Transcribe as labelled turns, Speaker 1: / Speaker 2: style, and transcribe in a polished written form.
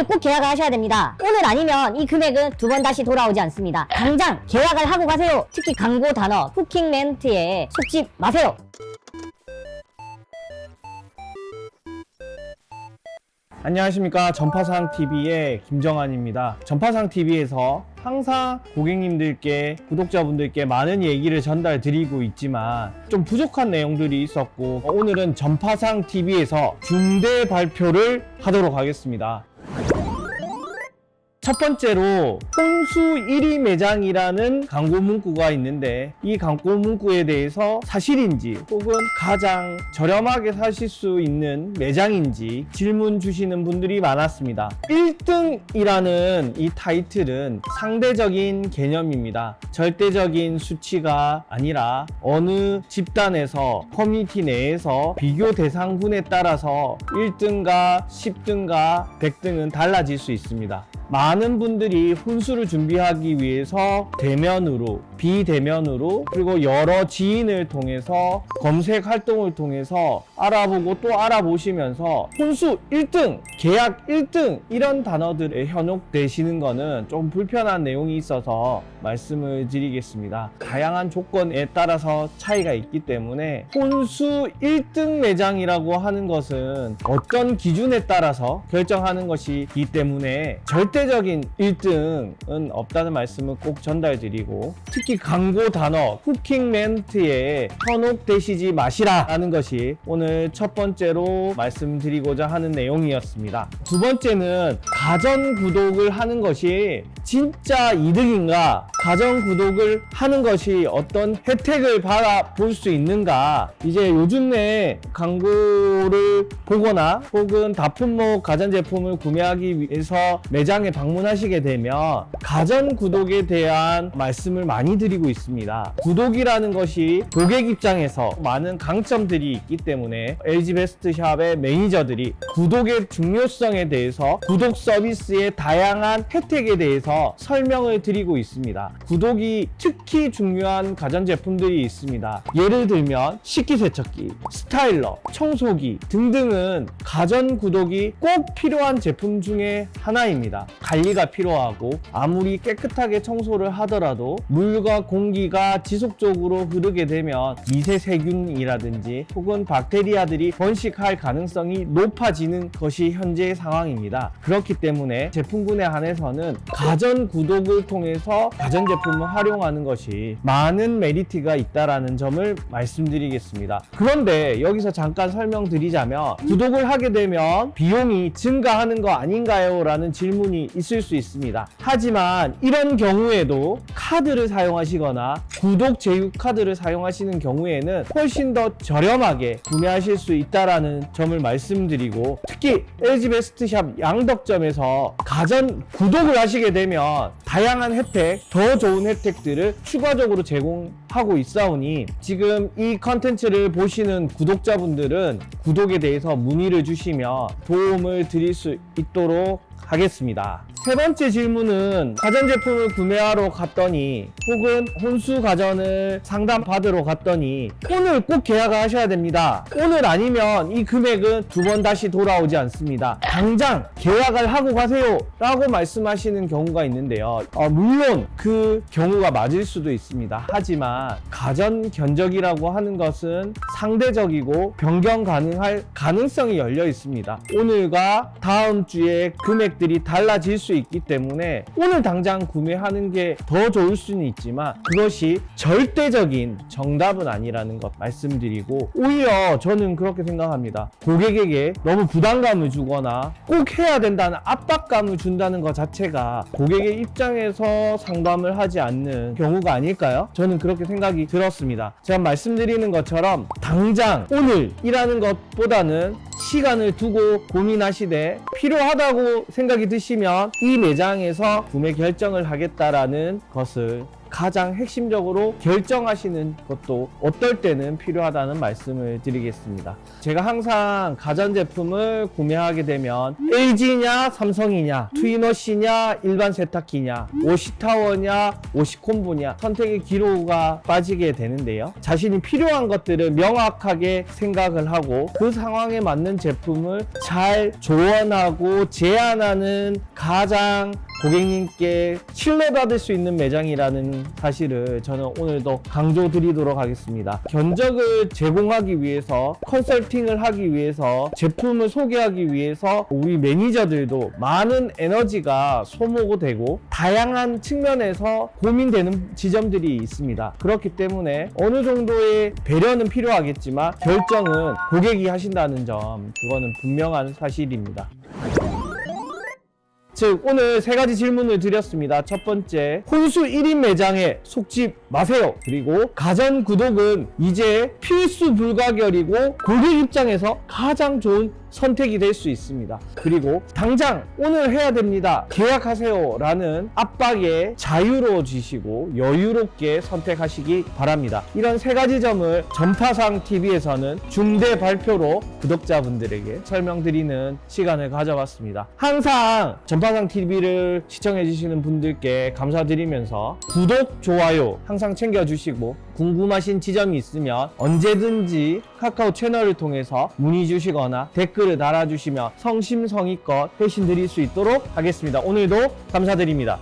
Speaker 1: 오늘 꼭 계약을 하셔야 됩니다. 오늘 아니면 이 금액은 두 번 다시 돌아오지 않습니다. 당장 계약을 하고 가세요. 특히 광고 단어 쿠킹 멘트에 속지 마세요.
Speaker 2: 안녕하십니까. 전파상TV의 김정환입니다. 전파상TV에서 항상 고객님들께, 구독자분들께 많은 얘기를 전달 드리고 있지만 좀 부족한 내용들이 있었고, 오늘은 전파상TV에서 중대 발표를 하도록 하겠습니다. 첫 번째로 혼수 1위 매장이라는 광고 문구가 있는데, 이 광고 문구에 대해서 사실인지 혹은 가장 저렴하게 사실 수 있는 매장인지 질문 주시는 분들이 많았습니다. 1등이라는 이 타이틀은 상대적인 개념입니다. 절대적인 수치가 아니라 어느 집단에서, 커뮤니티 내에서 비교 대상군에 따라서 1등과 10등과 100등은 달라질 수 있습니다. 많은 분들이 혼수를 준비하기 위해서 대면으로, 비대면으로, 그리고 여러 지인을 통해서 검색 활동을 통해서 알아보고 또 알아보시면서 혼수 1등, 계약 1등 이런 단어들에 현혹되시는 거는 좀 불편한 내용이 있어서 말씀을 드리겠습니다. 다양한 조건에 따라서 차이가 있기 때문에 혼수 1등 매장이라고 하는 것은 어떤 기준에 따라서 결정하는 것이기 때문에 절대적인 1등은 없다는 말씀을 꼭 전달드리고, 특히 광고 단어 쿠킹 멘트에 현혹되시지 마시라는 것이 오늘 첫 번째로 말씀드리고자 하는 내용이었습니다. 두 번째는 가전 구독을 하는 것이 진짜 이득인가, 가전 구독을 하는 것이 어떤 혜택을 받아볼 수 있는가. 이제 요즘 내 광고를 보거나 혹은 다품목 가전제품을 구매하기 위해서 매장에 방문하시게 되면 가전 구독에 대한 말씀을 많이 드리고 있습니다. 구독이라는 것이 고객 입장에서 많은 강점들이 있기 때문에 LG베스트샵의 매니저들이 구독의 중요성에 대해서, 구독 서비스의 다양한 혜택에 대해서 설명을 드리고 있습니다. 구독이 특히 중요한 가전제품들이 있습니다. 예를 들면 식기세척기, 스타일러, 청소기 등등은 가전 구독이 꼭 필요한 제품 중에 하나입니다. 관리가 필요하고 아무리 깨끗하게 청소를 하더라도 물과 공기가 지속적으로 흐르게 되면 미세 세균이라든지 혹은 박테리아들이 번식할 가능성이 높아지는 것이 현재의 상황입니다. 그렇기 때문에 제품군에 한해서는 가전 구독을 통해서 가전제품을 활용하는 것이 많은 메리트가 있다는 점을 말씀드리겠습니다. 그런데 여기서 잠깐 설명드리자면, 구독을 하게 되면 비용이 증가하는 거 아닌가요? 라는 질문이 있을 수 있습니다. 하지만 이런 경우에도 카드를 사용하시거나 구독 제휴 카드를 사용하시는 경우에는 훨씬 더 저렴하게 구매하실 수 있다는 점을 말씀드리고, 특히 LG베스트샵 양덕점에서 가전 구독을 하시게 되면 다양한 혜택, 더 좋은 혜택들을 추가적으로 제공하고 있사오니 지금 이 컨텐츠를 보시는 구독자분들은 구독에 대해서 문의를 주시면 도움을 드릴 수 있도록 하겠습니다. 세 번째 질문은 가전제품을 구매하러 갔더니 혹은 혼수 가전을 상담받으러 갔더니 오늘 꼭 계약을 하셔야 됩니다. 오늘 아니면 이 금액은 두 번 다시 돌아오지 않습니다. 당장 계약을 하고 가세요 라고 말씀하시는 경우가 있는데요. 물론 그 경우가 맞을 수도 있습니다. 하지만 가전 견적이라고 하는 것은 상대적이고 변경 가능할 가능성이 열려 있습니다. 오늘과 다음 주에 금액들이 달라질 수 있기 때문에 오늘 당장 구매하는 게 더 좋을 수는 있지만 그것이 절대적인 정답은 아니라는 것 말씀드리고, 오히려 저는 그렇게 생각합니다. 고객에게 너무 부담감을 주거나 꼭 해야 된다는 압박감을 준다는 것 자체가 고객의 입장에서 상담을 하지 않는 경우가 아닐까요? 저는 그렇게 생각이 들었습니다. 제가 말씀드리는 것처럼 당장 오늘이라는 것보다는 시간을 두고 고민하시되 필요하다고 생각이 드시면 이 매장에서 구매 결정을 하겠다라는 것을 가장 핵심적으로 결정하시는 것도 어떨 때는 필요하다는 말씀을 드리겠습니다. 제가 항상 가전제품을 구매하게 되면 LG냐 삼성이냐 트위너시냐 일반 세탁기냐 오시타워냐 오시콤보냐 선택의 기로가 빠지게 되는데요. 자신이 필요한 것들을 명확하게 생각을 하고 그 상황에 맞는 제품을 잘 조언하고 제안하는 가장 고객님께 신뢰받을 수 있는 매장이라는 사실을 저는 오늘도 강조드리도록 하겠습니다. 견적을 제공하기 위해서 컨설팅을 하기 위해서 제품을 소개하기 위해서 우리 매니저들도 많은 에너지가 소모되고 다양한 측면에서 고민되는 지점들이 있습니다. 그렇기 때문에 어느 정도의 배려는 필요하겠지만 결정은 고객이 하신다는 점, 그거는 분명한 사실입니다. 즉 오늘 세 가지 질문을 드렸습니다. 첫 번째, 혼수 1인 매장에 속지 마세요. 그리고 가전 구독은 이제 필수 불가결이고 고객 입장에서 가장 좋은 선택이 될 수 있습니다. 그리고 당장 오늘 해야 됩니다, 계약하세요 라는 압박에 자유로워지시고 여유롭게 선택하시기 바랍니다. 이런 세 가지 점을 전파상 TV에서는 중대 발표로 구독자분들에게 설명드리는 시간을 가져봤습니다. 항상 전파상 TV를 시청해 주시는 분들께 감사드리면서 구독, 좋아요 항상 챙겨주시고 궁금하신 지점이 있으면 언제든지 카카오 채널을 통해서 문의 주시거나 댓글을 달아주시면 성심성의껏 회신 드릴 수 있도록 하겠습니다. 오늘도 감사드립니다.